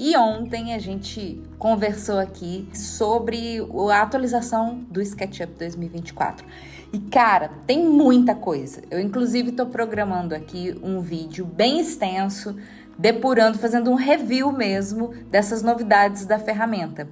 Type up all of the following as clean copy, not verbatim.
E ontem a gente conversou aqui sobre a atualização do SketchUp 2024. E cara, tem muita coisa. Eu inclusive estou programando aqui um vídeo bem extenso, depurando, fazendo um review mesmo dessas novidades da ferramenta.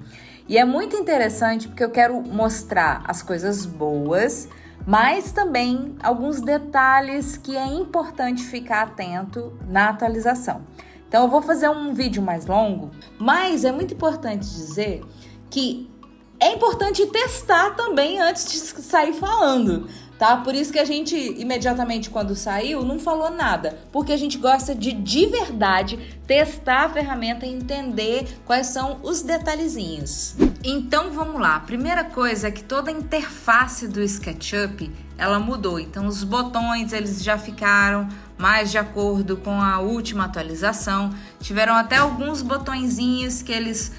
E é muito interessante porque eu quero mostrar as coisas boas, mas também alguns detalhes que é importante ficar atento na atualização. Então eu vou fazer um vídeo mais longo, mas é muito importante dizer que é importante testar também antes de sair falando, tá? Por isso que a gente, imediatamente quando saiu, não falou nada, porque a gente gosta de verdade, testar a ferramenta e entender quais são os detalhezinhos. Então vamos lá, a primeira coisa é que toda a interface do SketchUp, ela mudou. Então os botões, eles já ficaram mais de acordo com a última atualização. Tiveram até alguns botõezinhos que eles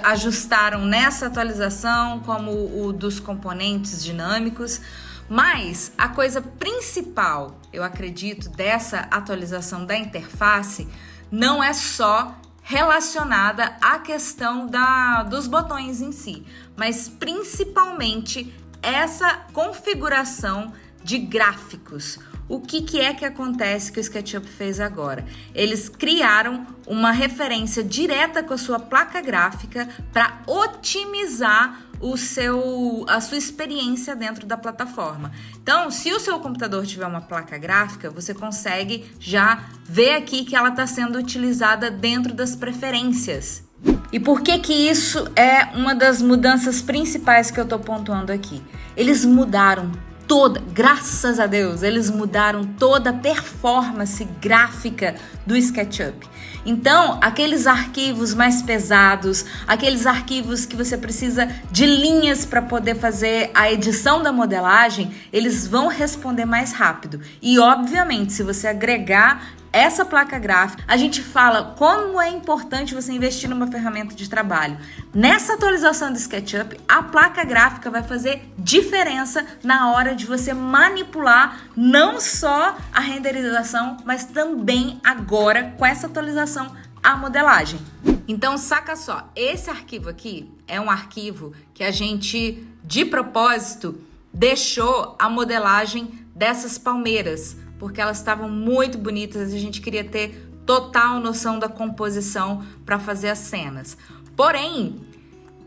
ajustaram nessa atualização, como o dos componentes dinâmicos. Mas a coisa principal, eu acredito, dessa atualização da interface não é só relacionada à questão dos botões em si, mas principalmente essa configuração de gráficos. O que é que acontece que o SketchUp fez agora? Eles criaram uma referência direta com a sua placa gráfica para otimizar a sua experiência dentro da plataforma. Então, se o seu computador tiver uma placa gráfica, você consegue já ver aqui que ela está sendo utilizada dentro das preferências. E por que isso é uma das mudanças principais que eu estou pontuando aqui? Eles mudaram graças a Deus, eles mudaram toda a performance gráfica do SketchUp. Então, aqueles arquivos mais pesados, aqueles arquivos que você precisa de linhas para poder fazer a edição da modelagem, eles vão responder mais rápido. E, obviamente, se você agregar essa placa gráfica, a gente fala como é importante você investir numa ferramenta de trabalho. Nessa atualização do SketchUp, a placa gráfica vai fazer diferença na hora de você manipular não só a renderização, mas também agora, com essa atualização, a modelagem. Então, saca só, esse arquivo aqui é um arquivo que a gente, de propósito, deixou a modelagem dessas palmeiras, porque elas estavam muito bonitas e a gente queria ter total noção da composição para fazer as cenas. Porém,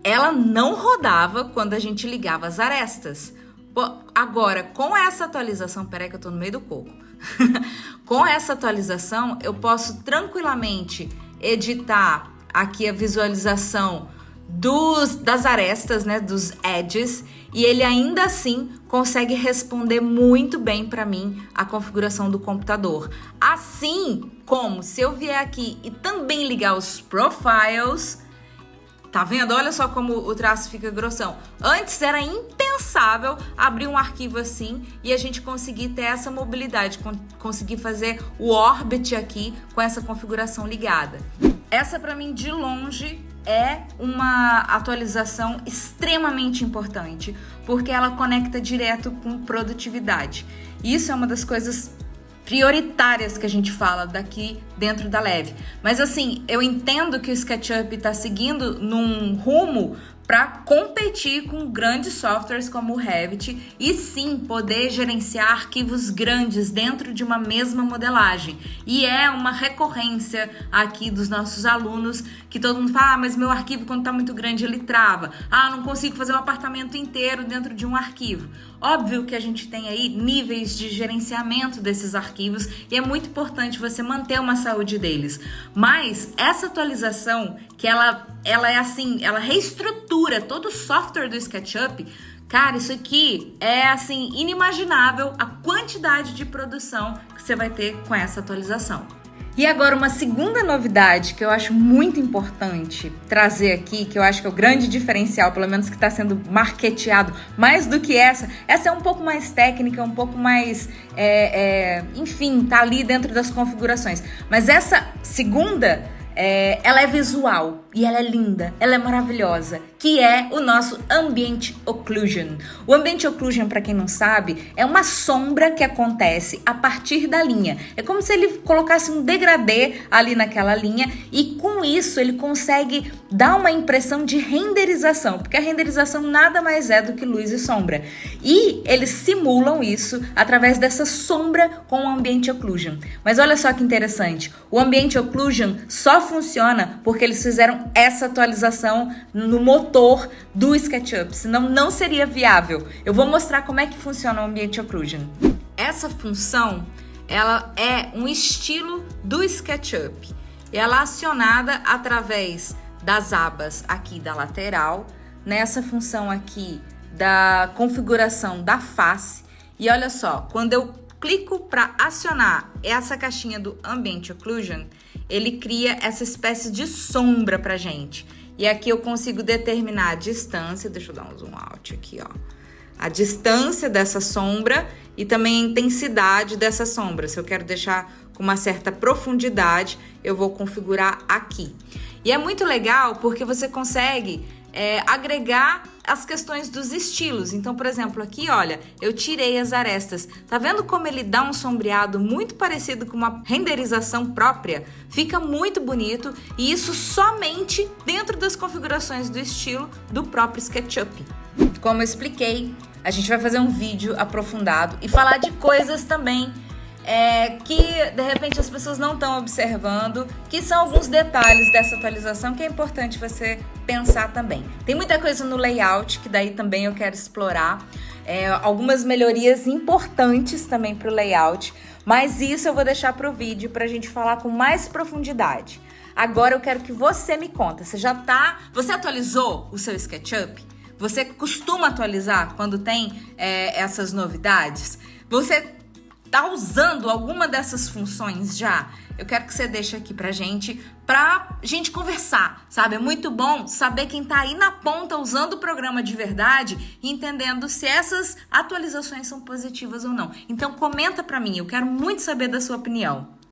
ela não rodava quando a gente ligava as arestas. Agora, com essa atualização... Peraí que eu tô no meio do coco. Com essa atualização, eu posso tranquilamente editar aqui a visualização das arestas, né, dos edges, e ele ainda assim consegue responder muito bem para mim a configuração do computador. Assim como se eu vier aqui e também ligar os profiles, tá vendo? Olha só como o traço fica grossão. Antes era impensável abrir um arquivo assim e a gente conseguir ter essa mobilidade, conseguir fazer o orbit aqui com essa configuração ligada. Essa para mim de longe é uma atualização extremamente importante, porque ela conecta direto com produtividade. Isso é uma das coisas prioritárias que a gente fala daqui dentro da Leve. Mas assim, eu entendo que o SketchUp está seguindo num rumo para competir com grandes softwares como o Revit e sim poder gerenciar arquivos grandes dentro de uma mesma modelagem. E é uma recorrência aqui dos nossos alunos que todo mundo fala, mas meu arquivo quando está muito grande ele trava. Não consigo fazer um apartamento inteiro dentro de um arquivo. Óbvio que a gente tem aí níveis de gerenciamento desses arquivos e é muito importante você manter uma saúde deles. Mas essa atualização, que ela é assim, ela reestrutura todo o software do SketchUp. Cara, isso aqui é assim inimaginável a quantidade de produção que você vai ter com essa atualização. E agora uma segunda novidade que eu acho muito importante trazer aqui, que eu acho que é o grande diferencial, pelo menos que está sendo marketeado mais do que essa é um pouco mais técnica, um pouco mais, enfim, tá ali dentro das configurações. Mas essa segunda, ela é visual e ela é linda, ela é maravilhosa, que é o nosso Ambient Occlusion. O Ambient Occlusion, para quem não sabe, é uma sombra que acontece a partir da linha. É como se ele colocasse um degradê ali naquela linha e com isso ele consegue dar uma impressão de renderização, porque a renderização nada mais é do que luz e sombra. E eles simulam isso através dessa sombra com o Ambient Occlusion. Mas olha só que interessante, o Ambient Occlusion só funciona porque eles fizeram essa atualização no motor do SketchUp, senão não seria viável. Eu vou mostrar como é que funciona o Ambient Occlusion. Essa função, ela é um estilo do SketchUp. Ela é acionada através das abas aqui da lateral, nessa função aqui da configuração da face. E olha só, quando eu clico para acionar essa caixinha do Ambient Occlusion, ele cria essa espécie de sombra pra gente. E aqui eu consigo determinar a distância, deixa eu dar um zoom out aqui, ó. A distância dessa sombra e também a intensidade dessa sombra. Se eu quero deixar com uma certa profundidade, eu vou configurar aqui. E é muito legal porque você consegue agregar as questões dos estilos. Então, por exemplo, aqui, olha, eu tirei as arestas. Tá vendo como ele dá um sombreado muito parecido com uma renderização própria? Fica muito bonito e isso somente dentro das configurações do estilo do próprio SketchUp. Como eu expliquei, a gente vai fazer um vídeo aprofundado e falar de coisas também que de repente as pessoas não estão observando, que são alguns detalhes dessa atualização que é importante você pensar também. Tem muita coisa no layout que daí também eu quero explorar, algumas melhorias importantes também para o layout, mas isso eu vou deixar para o vídeo para a gente falar com mais profundidade. Agora eu quero que você me conta, você atualizou o seu SketchUp? Você costuma atualizar quando tem essas novidades? Você tá usando alguma dessas funções já? Eu quero que você deixe aqui pra gente conversar, sabe? É muito bom saber quem tá aí na ponta usando o programa de verdade e entendendo se essas atualizações são positivas ou não. Então comenta pra mim, eu quero muito saber da sua opinião.